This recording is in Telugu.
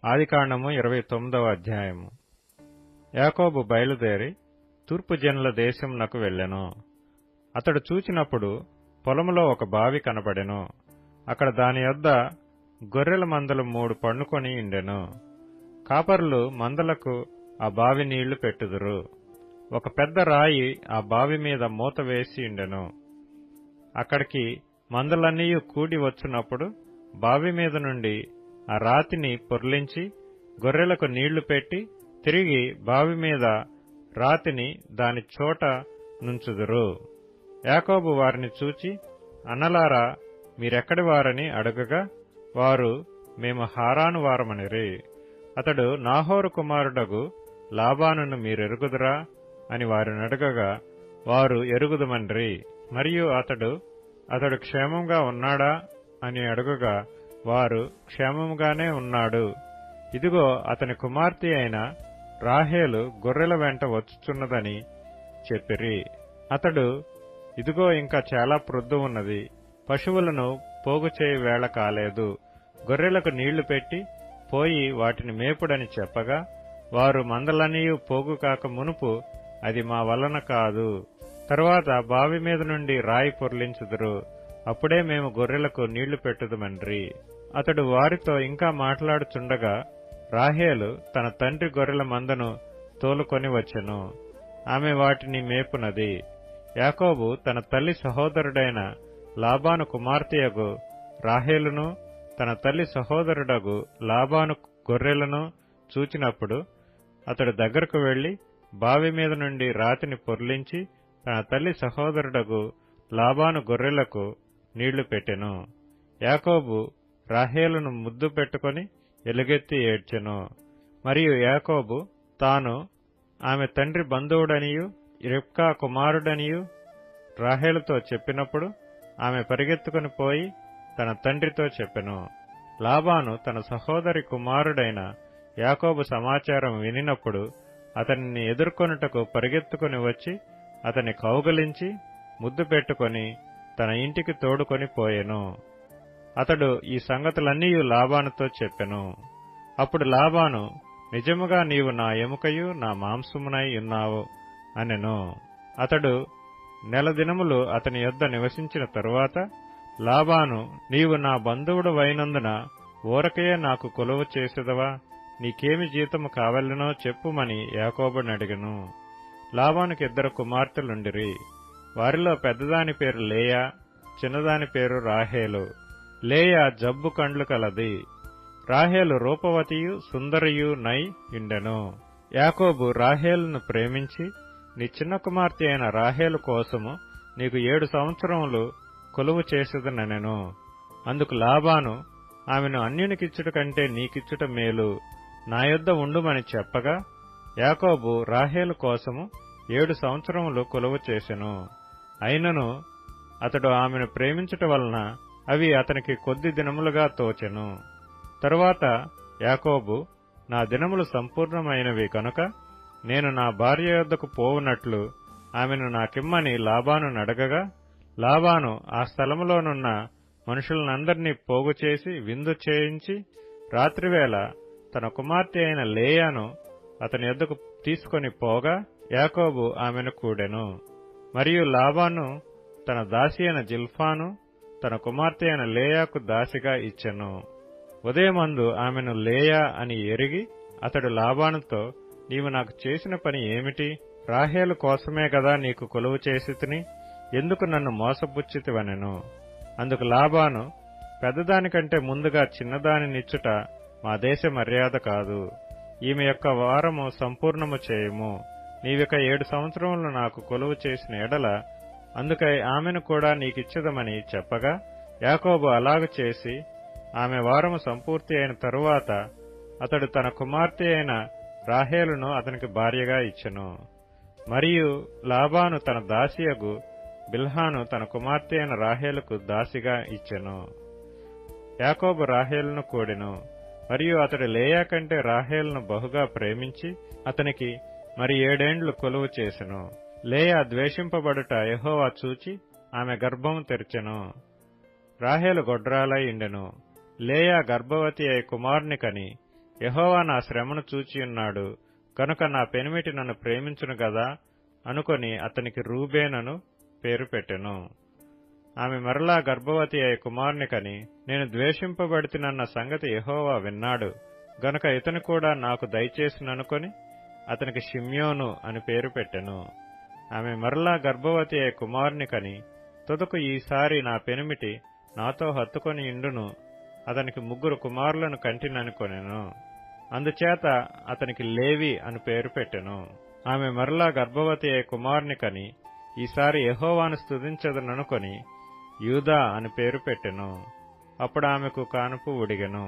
ఆదికాండము 29వ అధ్యాయము. యాకోబు బయలుదేరి తూర్పు జనుల దేశమునకు వెళ్ళెను. అతడు చూచినప్పుడు పొలములో ఒక బావి కనపడెను. అక్కడ దాని యొద్ద గొర్రెల మందలు 3 పండుకొని ఉండెను. కాపరులు మందలకు ఆ బావి నీళ్లు పెట్టుదురు. ఒక పెద్ద రాయి ఆ బావి మీద మూత వేసి ఉండెను. అక్కడికి మందలన్నీ కూడి వచ్చునప్పుడు బావి మీద నుండి ఆ రాతిని పొర్లించి గొర్రెలకు నీళ్లు పెట్టి తిరిగి బావి మీద రాతిని దాని చోట నుంచుదురు. యాకోబు వారిని చూచి, అన్నలారా, మీరెక్కడి వారని అడుగగా వారు, మేము హారాను వారమనిరి. అతడు, నాహోరు కుమారుడగు లాబానును మీరెరుగుదురా అని వారిని అడగగా వారు ఎరుగుదుమనిరి. మరియు అతడు క్షేమంగా ఉన్నాడా అని అడుగగా వారు, క్షేమముగానే ఉన్నాడు. ఇదిగో అతని కుమార్తె అయిన రాహేలు గొర్రెల వెంట వచ్చుచున్నదని చెప్పిరి. అతడు, ఇదిగో ఇంకా చాలా ప్రొద్దు ఉన్నది, పశువులను పోగు చేయి వేళ కాలేదు, గొర్రెలకు నీళ్లు పెట్టి పోయి వాటిని మేపుడని చెప్పగా వారు, మందలన్నీ పోగు కాక మునుపు అది మా వలన కాదు. తరువాత బావి మీద నుండి రాయి పొర్లించుదురు, అప్పుడే మేము గొర్రెలకు నీళ్లు పెట్టుదుమన్రి. అతడు వారితో ఇంకా మాట్లాడుచుండగా రాహేలు తన తండ్రి గొర్రెల మందను తోలుకొని వచ్చెను. ఆమె వాటిని మేపునది. యాకోబు తన తల్లి సహోదరుడైన లాబాను కుమార్తెయగు రాహేలును తన తల్లి సహోదరుడగు లాబాను గొర్రెలను చూచినప్పుడు అతడు దగ్గరకు వెళ్లి బావి మీద నుండి రాతిని పొర్లించి తన తల్లి సహోదరుడగు లాబాను గొర్రెలకు నీళ్లు పెట్టెను. యాకోబు రాహేలును ముద్దు పెట్టుకుని ఎలుగెత్తి ఏడ్చెను. మరియు యాకోబు తాను ఆమె తండ్రి బంధువుడనియు రిబ్కా కుమారుడనియు రాహేలుతో చెప్పినప్పుడు ఆమె పరిగెత్తుకుని పోయి తన తండ్రితో చెప్పెను. లాబాను తన సహోదరి కుమారుడైన యాకోబు సమాచారం వినినప్పుడు అతనిని ఎదుర్కొనుటకు పరిగెత్తుకుని వచ్చి అతని కౌగలించి ముద్దు పెట్టుకుని తన ఇంటికి తోడుకొని పోయెను. అతడు ఈ సంగతులన్నీ లాబానుతో చెప్పెను. అప్పుడు లాబాను, నిజముగా నీవు నా ఎముకయు నా మాంసమునై ఉన్నావు అనెను. అతడు నెల దినములు అతని యొద్ద నివసించిన తరువాత లాబాను, నీవు నా బంధువుడు వైనందున ఊరకయే నాకు కొలువు చేసేదవా? నీకేమి జీతము కావలెనో చెప్పుమని యాకోబుని అడిగెను. లాబానుకి 2 కుమార్తెలుండిరి. వారిలో పెద్దదాని పేరు లేయా, చిన్నదాని పేరు రాహేలు. లేయా జబ్బు కండ్లు కలది. రాహేలు రూపవతియు సుందరియు నై ఉండెను. యాకోబు రాహేలును ప్రేమించి, నీ చిన్న కుమార్తె అయిన రాహేలు కోసము నీకు 7 సంవత్సరములు కొలువు చేసేదనెను. అందుకు లాబాను, ఆమెను అన్యునికిచ్చుట కంటే నీకిచ్చుట మేలు, నా యొద్ద ఉండుమని చెప్పగా యాకోబు రాహేలు కోసము 7 సంవత్సరములు కొలువు చేసెను. అయినను అతడు ఆమెను ప్రేమించుట వలన అవి అతనికి కొద్ది దినములుగా తోచెను. తరువాత యాకోబు, నా దినములు సంపూర్ణమైనవి కనుక నేను నా భార్య యొద్దకు పోవునట్లు ఆమెను నాకిమ్మని లాబాను నడగగా లాబాను ఆ స్థలములోనున్న మనుషులనందరినీ పోగు చేసి విందు చేయించి రాత్రివేళ తన కుమార్తె అయిన లేయాను అతని యొద్దకు తీసుకొని పోగా యాకోబు ఆమెను కూడెను. మరియు లాబాను తన దాసి అయిన జిల్పాను తన కుమార్తె అయిన లేయాకు దాసిగా ఇచ్చెను. ఉదయమందు ఆమెను లేయా అని ఎరిగి అతడు లాబానుతో, నీవు నాకు చేసిన పని ఏమిటి? రాహేలు కోసమే గదా నీకు కొలువు చేసితిని, ఎందుకు నన్ను మోసపుచ్చితివనెను. అందుకు లాబాను, పెద్దదానికంటే ముందుగా చిన్నదానినిచ్చుట మా దేశ మర్యాద కాదు. ఈమె యొక్క వారము సంపూర్ణము చేయము. నీవిక 7 సంవత్సరములు నాకు కొలువు చేసిన ఎడల అందుకై ఆమెను కూడా నీకిచ్చదమని చెప్పగా యాకోబు అలాగు చేసి ఆమె వారము సంపూర్తి అయిన తరువాత అతడు తన కుమార్తె అయిన రాహేలును అతనికి భార్యగా ఇచ్చెను. మరియు లాబాను తన దాసియగు బిల్హాను తన కుమార్తె అయిన రాహేలుకు దాసిగా ఇచ్చెను. యాకోబు రాహేలును కూడెను. మరియు అతడు లేయా కంటే రాహేలును బహుగా ప్రేమించి అతనికి మరి 7 ఏండ్లు కొలువు చేసెను. లేయా ద్వేషింపబడుట యెహోవా చూచి ఆమె గర్భము తెరిచెను. రాహేలు గొడ్రాలై ఉండెను. లేయా గర్భవతి అయి కుమారుని కని యెహోవా నా శ్రమను చూచియున్నాడు కనుక నా పెనిమిటి నన్ను ప్రేమించును గదా అనుకొని అతనికి రూబేనను పేరు పెట్టెను. ఆమె మరలా గర్భవతి అయి కుమారుని కని, నేను ద్వేషింపబడితినన్న సంగతి యెహోవా విన్నాడు గనుక ఇతను కూడా నాకు దయచేసిననుకొని అతనికి షిమ్యోను అని పేరు పెట్టెను. ఆమె మరలా గర్భవతి అయి కుమారుని కని, తుదకు ఈసారి నా పెనిమిటి నాతో హత్తుకొని ఇండును, అతనికి 3 కుమారులను కంటిననుకొనెను. అందుచేత అతనికి లేవి అని పేరు పెట్టెను. ఆమె మరలా గర్భవతి అయి కుమారుని కని, ఈసారి యెహోవాను స్తుతించదననుకొని యూదా అని పేరు పెట్టెను. అప్పుడు ఆమెకు కానుపు ఉడిగెను.